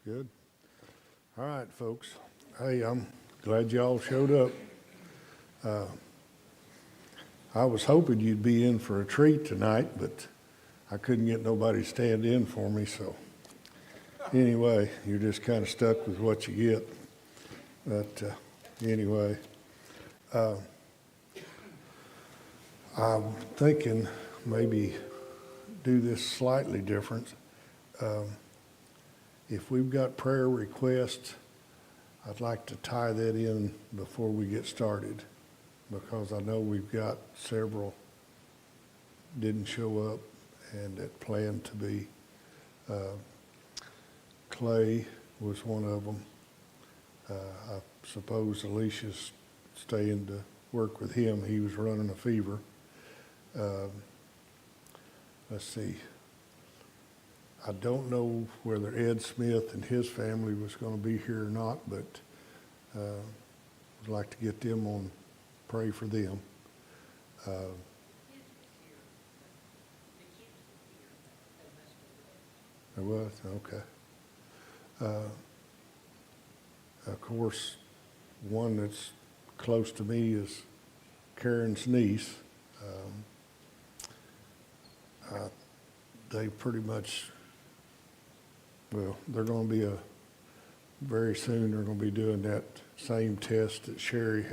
Good. All right, folks. Hey, I'm glad y'all showed up. I was hoping you'd be in for a treat tonight, but I couldn't get nobody to stand in for me, so anyway, you're just kind of stuck with what you get. But anyway, I'm thinking maybe do this slightly different. If we've got prayer requests, I'd like to tie that in before we get started, because I know we've got several didn't show up and that planned to be. Clay was one of them. I suppose Alicia's staying to work with him. He was running a fever. Let's see. I don't know whether Ed Smith and his family was going to be here or not, but I'd like to get them on, pray for them. There was? Okay. Of course, one that's close to me is Karen's niece. They pretty much, well, they're going to be very soon they're going to be doing that same test that Sherry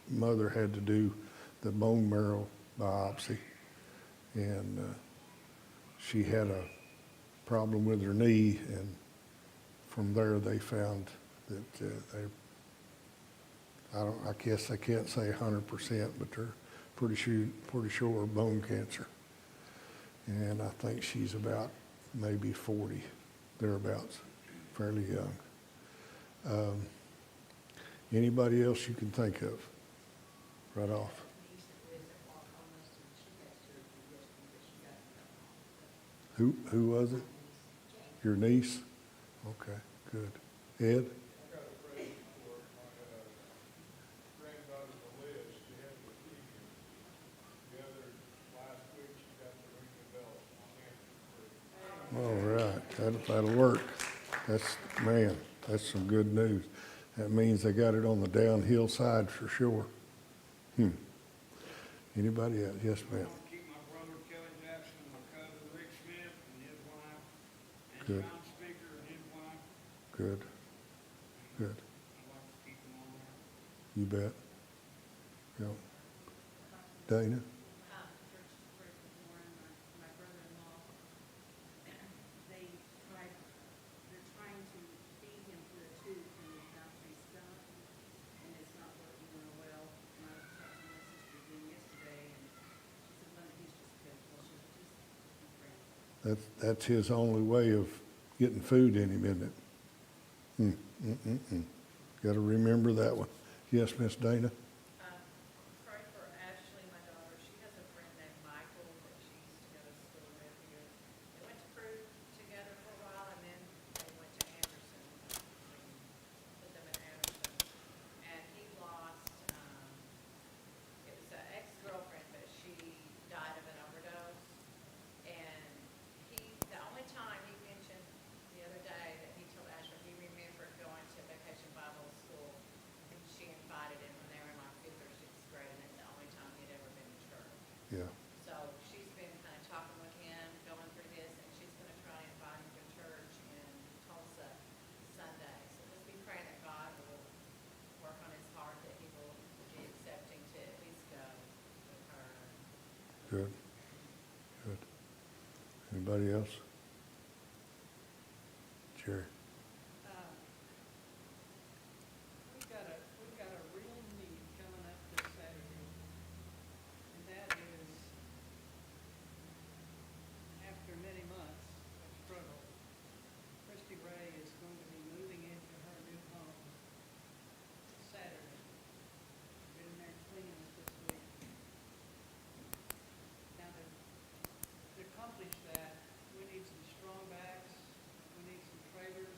mother had to do, the bone marrow biopsy. And she had a problem with her knee, and from there they found that I guess I can't say 100%, but they're pretty sure bone cancer. And I think she's about maybe 40, thereabouts, fairly young. Anybody else you can think of right off? Who was it? Your niece? Okay, good. Ed? All right, that'll work. That's some good news. That means they got it on the downhill side for sure. Anybody else? Yes, ma'am. Keep my brother Kelly Jackson, my cousin Rick Smith and his wife, and Good. John Speaker and his wife. Good. Good. I'd like to keep them on there. You bet. Yeah. Dana? Church prayer this morning, my brother-in-law, they're trying to feed him through a tube from his mouth to his stomach, and it's not working real well. And I was talking to my sister again yesterday, and she said, "Well, he's just pitiful." She said, "Just pray." That's his only way of getting food in him, isn't it? Got to remember that one. Yes, Miss Dana? Pray for Ashley, my daughter. She has a friend named Michael that she used to go to school with here. They went to Prue together for a while, and then they went to Anderson. Put them in Anderson. And he lost, it was an ex-girlfriend, but she died of an overdose. And the only time he mentioned the other day that he told Ashley he remembered going to Vacation Bible School, and she invited him when they were in like 5th or 6th grade, and it's the only time he'd ever been to church. Yeah. So she's been kind of talking with him, going through this, and she's going to try and invite him to church in Tulsa Sunday. So just be praying that God will work on his heart, that he will be accepting to at least go with her. Good. Good. Anybody else? Jerry? We've got a real need coming up this Saturday, and that is, after many months of struggle, Christy Ray is going to be moving into her new home Saturday. Been there cleaning it this week. Now, to accomplish that, we need some strong backs, we need some trailers,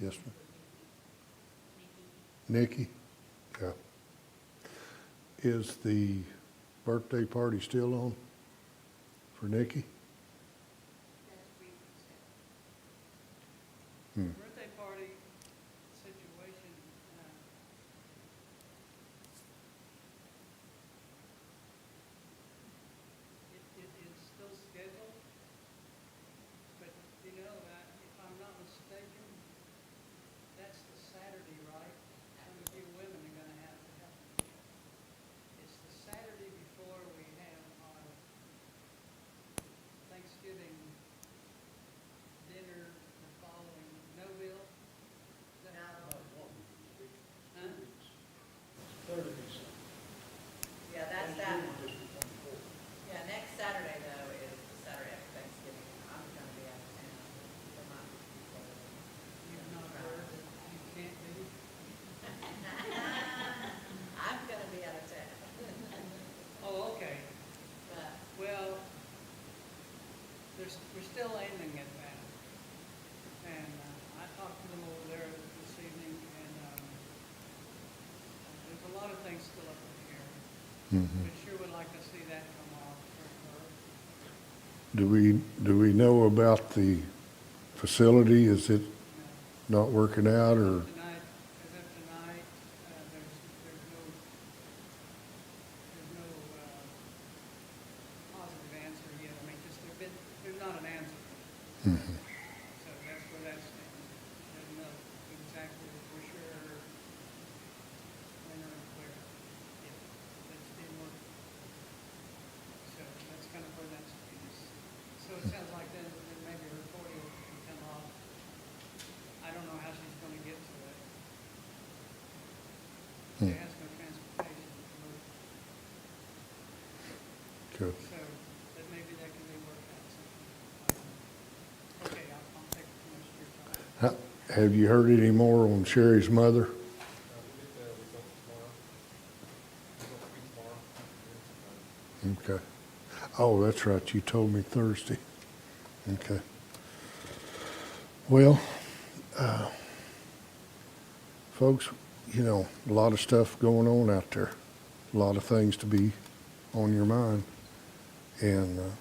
Yes, ma'am. Nikki? Yeah. Is the birthday party still on for Nikki? Hmm. Birthday party situation, it is still scheduled, but you know, if I'm not mistaken, that's the Saturday, right? Some of you women are gonna have to help me. It's the Saturday before we have our Thanksgiving dinner, the following, no, Bill? Is that- No. Huh? Yeah, that's that one. Yeah, next Saturday though is the Saturday after Thanksgiving. I'm gonna be out of town. for my- You've not heard that you can't be? I'm gonna be out of town. Oh, okay. But, Well, we're still aiming at that. And I talked to them over there this evening, and there's a lot of things still up in the air. Mhm. We sure would like to see that come off for her. Do we know about the facility? Is it You not working out know, or? Tonight, as of tonight, there's no positive answer yet. I mean, just there's not an answer. Mhm. So that's where that stands. Doesn't know exactly for sure when or where, if it's being worked. So that's kind of where that stands. So it sounds like then maybe her 40 can come off. I don't know how she's gonna get to it. She Hmm. has no transportation to move. Good. So, but maybe that can be worked out sometime. Okay, I'll take too much of your time. Have you heard any more on Sherry's mother? We'll get the results tomorrow. Okay. Oh, that's right. You told me Thursday. Okay. Well, folks, you know, a lot of stuff going on out there. A lot of things to be on your mind. And a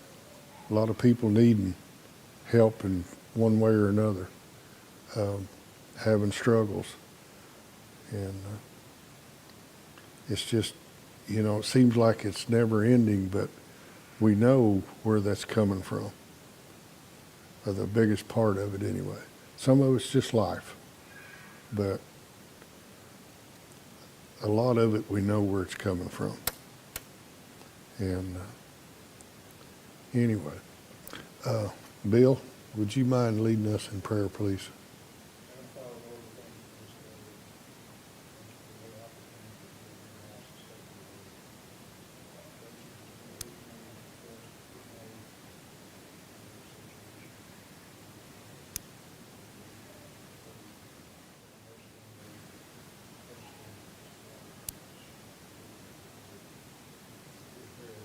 lot of people needing help in one way or another, having struggles. And it's just, you know, it seems like it's never ending, but we know where that's coming from, or the biggest part of it anyway. Some of it's just life, but a lot of it we know where it's coming from. And anyway, Bill, would you mind leading us in prayer, please? And Father, Lord, we thank you for this day. Thank you for the opportunity to be in your house and study your word. Thank you for the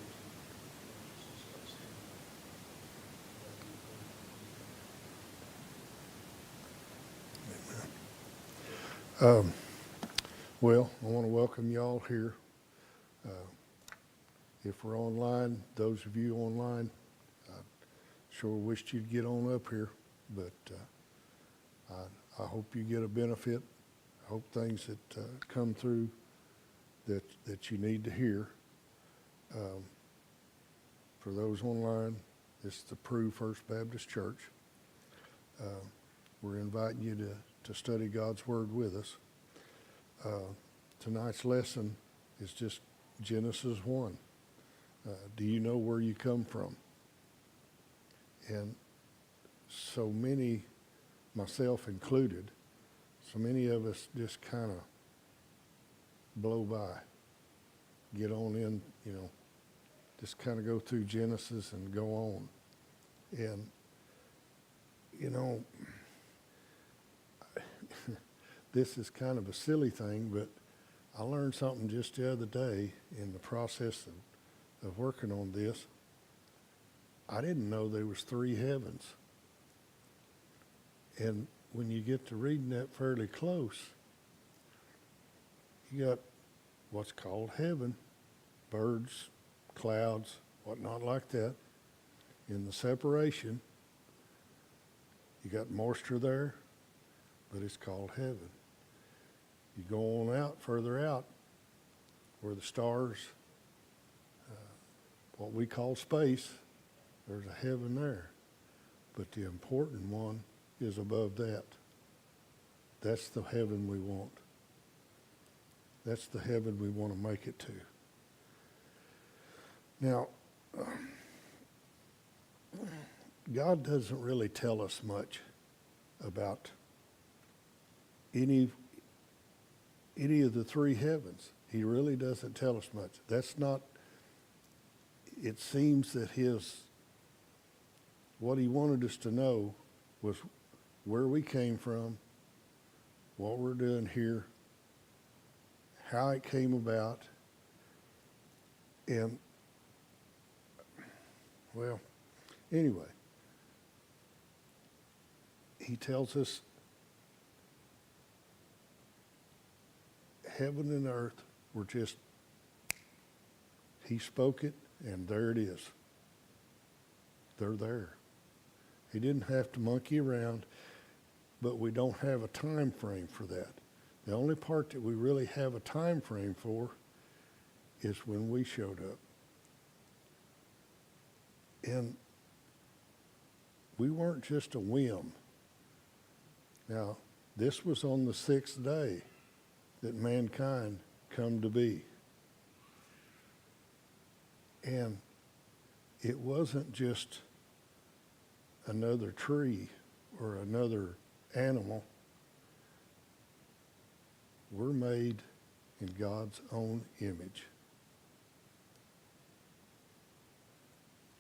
reason for us to get made in this situation. Well, I want to welcome you all here. If we're online, those of you online, I sure wished you'd get on up here, but I hope you get a benefit. I hope things that come through that you need to hear. For those online, this is the Prue First Baptist Church. We're inviting you to study God's Word with us. Tonight's lesson is just Genesis 1. Do you know where you come from? And so many, myself included, so many of us just kind of blow by, get on in, you know, just kind of go through Genesis and go on. And, you know, this is kind of a silly thing, but I learned something just the other day in the process of working on this. I didn't know there was 3 heavens. And when you get to reading that fairly close, you got what's called heaven, birds, clouds, whatnot like that. In the separation, you got moisture there, but it's called heaven. You go on out, further out, where the stars, what we call space, there's a heaven there. But the important one is above that. That's the heaven we want. That's the heaven we want to make it to. Now, God doesn't really tell us much about any of the three heavens. He really doesn't tell us much. That's not, it seems that what he wanted us to know was where we came from, what we're doing here, how it came about, and, well, anyway, he tells us heaven and earth were just, he spoke it, and there it is. They're there. He didn't have to monkey around, but we don't have a time frame for that. The only part that we really have a time frame for is when we showed up. And we weren't just a whim. Now, this was on the sixth day that mankind come to be. And it wasn't just another tree or another animal. We're made in God's own image.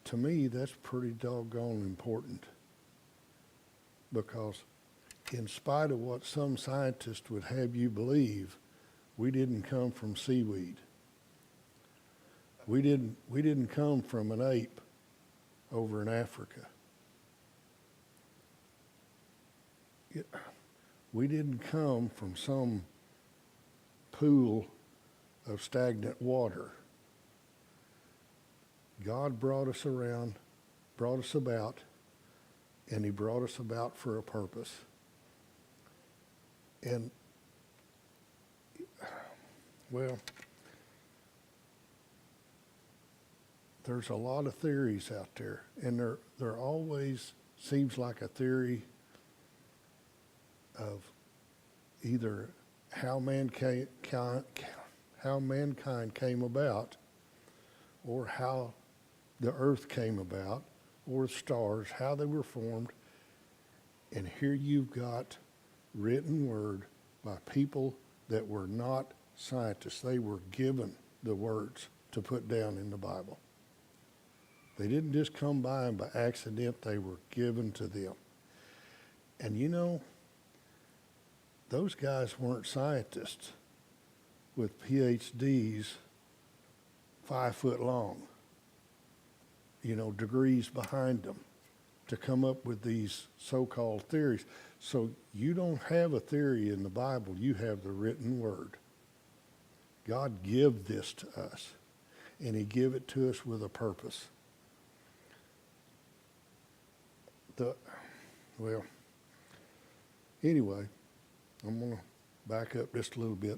To me, that's pretty doggone important, because in spite of what some scientists would have you believe, we didn't come from seaweed. We didn't come from an ape over in Africa. We didn't come from some pool of stagnant water. God brought us around, brought us about, and he brought us about for a purpose. And, well, there's a lot of theories out there, and there always seems like a theory of either how mankind came about, or how the earth came about, or stars, how they were formed. And here you've got written word by people that were not scientists. They were given the words to put down in the Bible. They didn't just come by them by accident. They were given to them. And you know, those guys weren't scientists with PhDs 5 foot long, degrees behind them to come up with these so-called theories. So you don't have a theory in the Bible, you have the written word. God give this to us, and he give it to us with a purpose. Anyway, I'm going to back up just a little bit.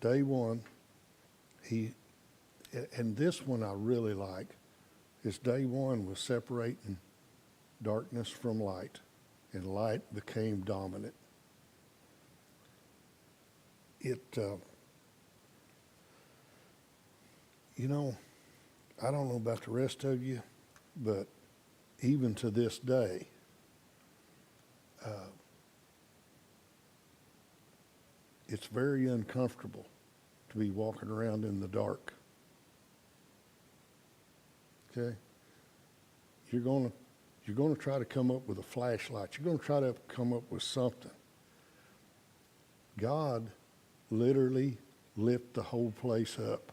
Day one, and this one I really like, is day one was separating darkness from light, and light became dominant. I don't know about the rest of you, but even to this day, it's very uncomfortable to be walking around in the dark. Okay? You're going to try to come up with a flashlight. You're going to try to come up with something. God literally lit the whole place up.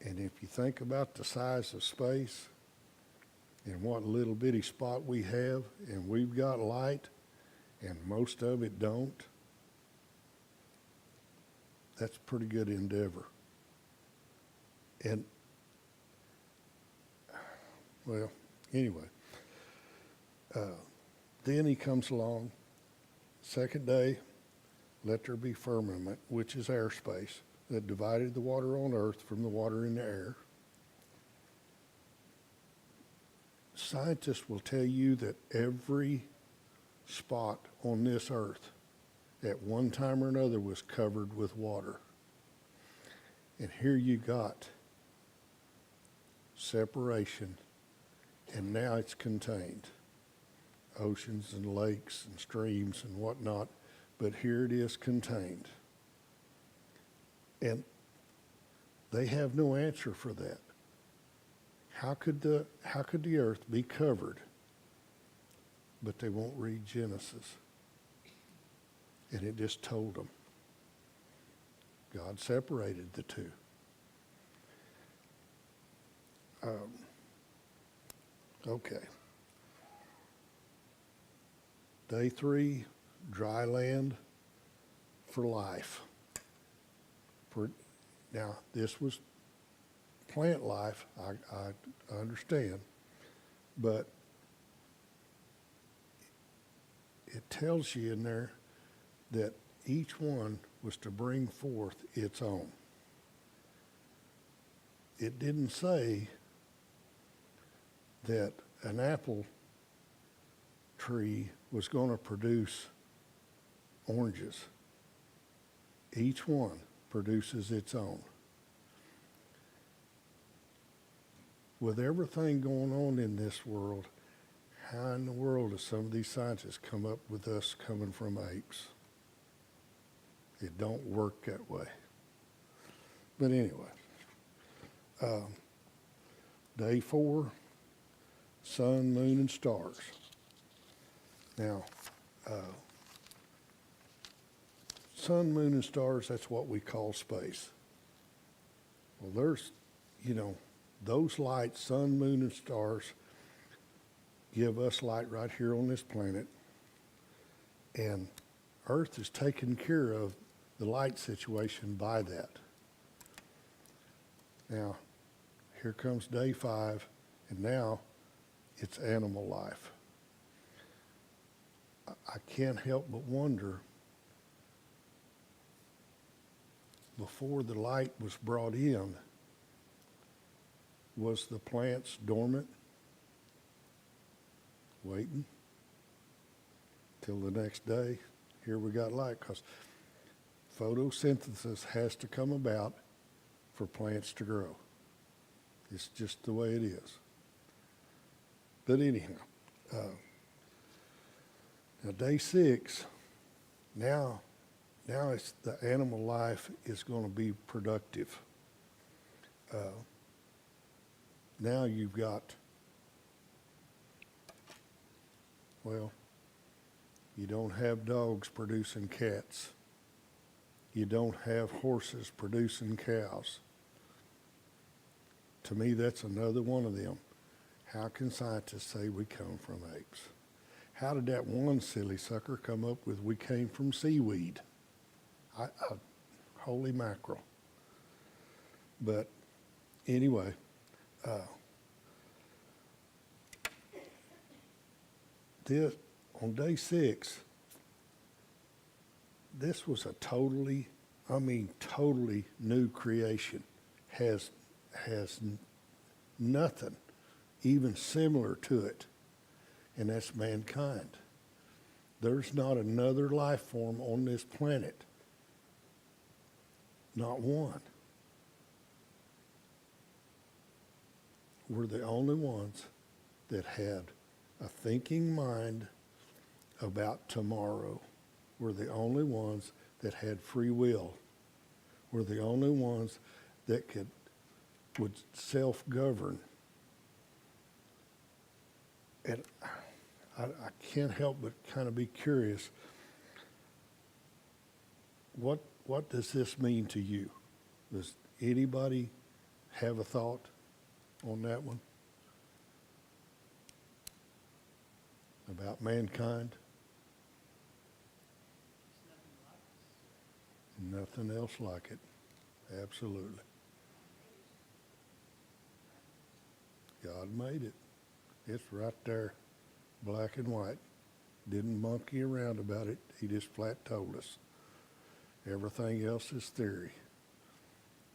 And if you think about the size of space, in what little bitty spot we have, and we've got light, and most of it don't, that's a pretty good endeavor. And, well, anyway, then he comes along, second day, let there be firmament, which is airspace, that divided the water on earth from the water in the air. Scientists will tell you that every spot on this earth at one time or another was covered with water. And here you got separation, and now it's contained. Oceans and lakes and streams and whatnot, but here it is contained. And they have no answer for that. How could the earth be covered? But they won't read Genesis. And it just told them. God separated the two. Okay. Day 3, dry land for life. Now, this was plant life, I understand, but it tells you in there that each one was to bring forth its own. It didn't say that an apple tree was going to produce oranges. Each one produces its own. With everything going on in this world, how in the world do some of these scientists come up with us coming from apes? It don't work that way. But anyway, day 4, sun, moon, and stars. Now, sun, moon, and stars, that's what we call space. Well, there's, those lights, sun, moon, and stars, give us light right here on this planet. And Earth is taking care of the light situation by that. Now, here comes day 5, and now it's animal life. I can't help but wonder, before the light was brought in, was the plants dormant, waiting till the next day? Here we got light, because photosynthesis has to come about for plants to grow. It's just the way it is. But anyhow, now day 6, now it's the animal life is going to be productive. Now you've got, well, you don't have dogs producing cats. You don't have horses producing cows. To me, that's another one of them. How can scientists say we come from apes? How did that one silly sucker come up with we came from seaweed? Holy mackerel. But anyway, on day 6, this was a totally new creation. Has nothing even similar to it, and that's mankind. There's not another life form on this planet. Not one. We're the only ones that had a thinking mind about tomorrow. We're the only ones that had free will. We're the only ones that would self-govern. And I can't help but kind of be curious. What does this mean to you? Does anybody have a thought on that one? about mankind, There's nothing like us. nothing else like it. Absolutely. God made it. It's right there, black and white. Didn't monkey around about it. He just flat told us. Everything else is theory.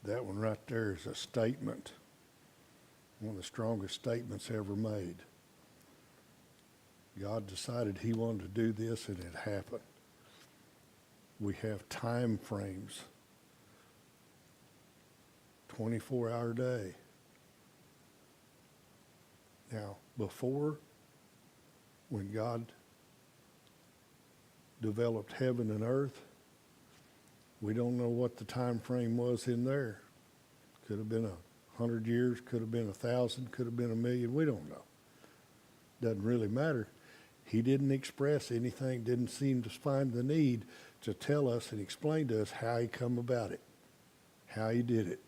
That one right there is a statement. One of the strongest statements ever made. God decided he wanted to do this and it happened. We have time frames. 24-hour day. Now, before, when God developed heaven and earth, we don't know what the time frame was in there. Could have been 100 years, could have been 1,000, could have been 1,000,000. We don't know. Doesn't really matter. He didn't express anything, didn't seem to find the need to tell us and explain to us how he come about it, how he did it.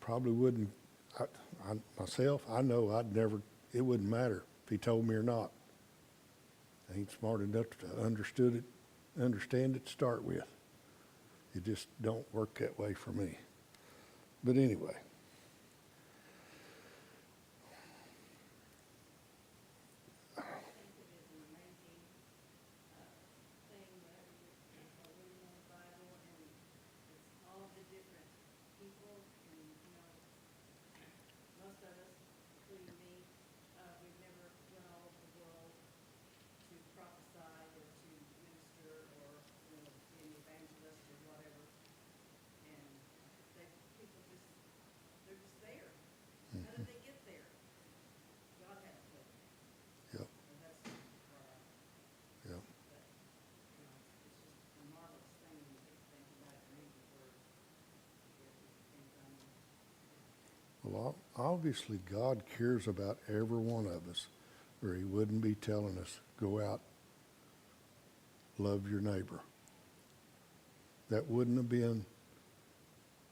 Probably wouldn't, myself, I know it wouldn't matter if he told me or not. I ain't smart enough to understand it to start with. It just don't work that way for me. But anyway. I think it is an amazing thing whenever you are reading the Bible and it's all the different people and, most of us, including me, we've never went all over the world to prophesy or to minister or, be an evangelist or whatever. And people just, they're just there. How did they get there? God had to put them. Yep, And that's where I, yep. but, it's just a marvelous thing when you get to think about it and read the word. It can come. Well, obviously God cares about every one of us, or he wouldn't be telling us, go out, love your neighbor. That wouldn't have been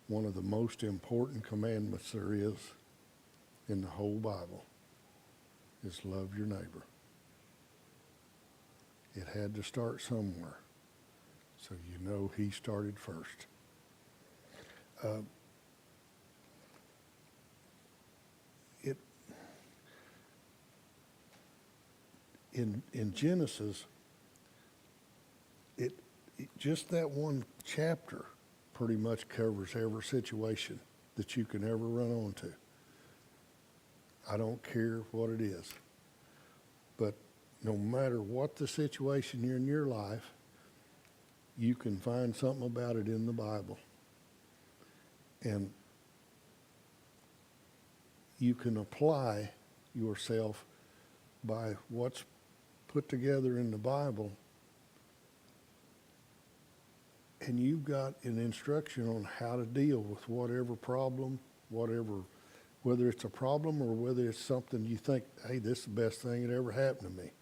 one of the most important commandments there is in the whole Bible, is love your neighbor. It had to start somewhere. So you know he started first. In Genesis, it just that one chapter pretty much covers every situation that you can ever run onto. I don't care what it is. But no matter what the situation you're in your life, you can find something about it in the Bible. And you can apply yourself by what's put together in the Bible, and you've got an instruction on how to deal with whatever problem, whether it's a problem or whether it's something you think, hey, this is the best thing that ever happened to me.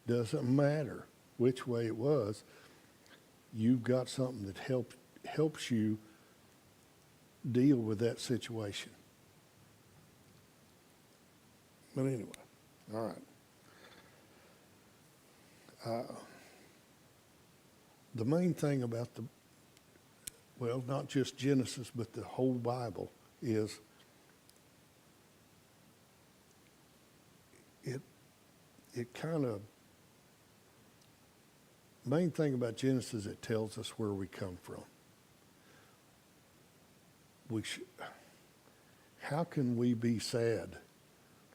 Doesn't matter which way it was, you've got something that helps you deal with that situation. But anyway, all right. The main thing about not just Genesis, but the whole Bible is it kind of, main thing about Genesis, it tells us where we come from. How can we be sad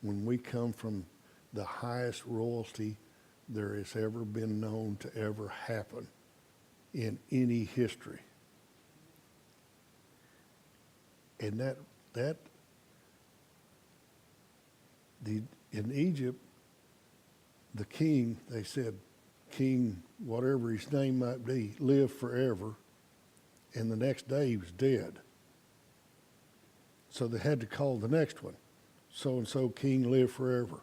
when we come from the highest royalty there has ever been known to ever happen in any history? And in Egypt, the king, they said, King, whatever his name might be, lived forever, and the next day he was dead. So they had to call the next one, so-and-so king lived forever.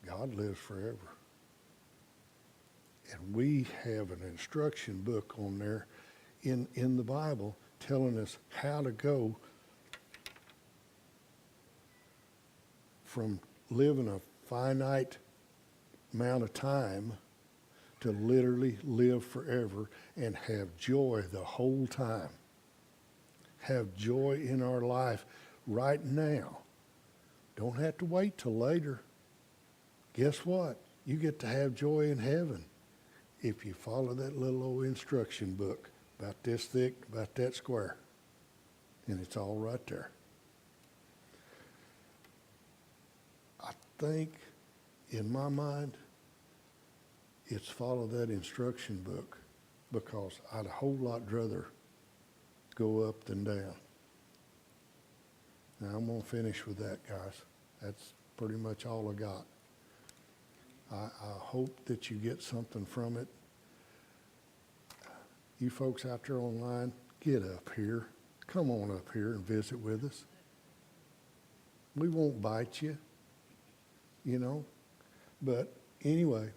God lives forever. And we have an instruction book on there in the Bible telling us how to go from living a finite amount of time to literally live forever and have joy the whole time. Have joy in our life right now. Don't have to wait till later. Guess what? You get to have joy in heaven if you follow that little old instruction book about this thick, about that square. And it's all right there. I think, in my mind, it's follow that instruction book, because I'd a whole lot rather go up than down. Now, I'm going to finish with that, guys. That's pretty much all I got. I hope that you get something from it. You folks out there online, get up here. Come on up here and visit with us. We won't bite you, you know. But anyway,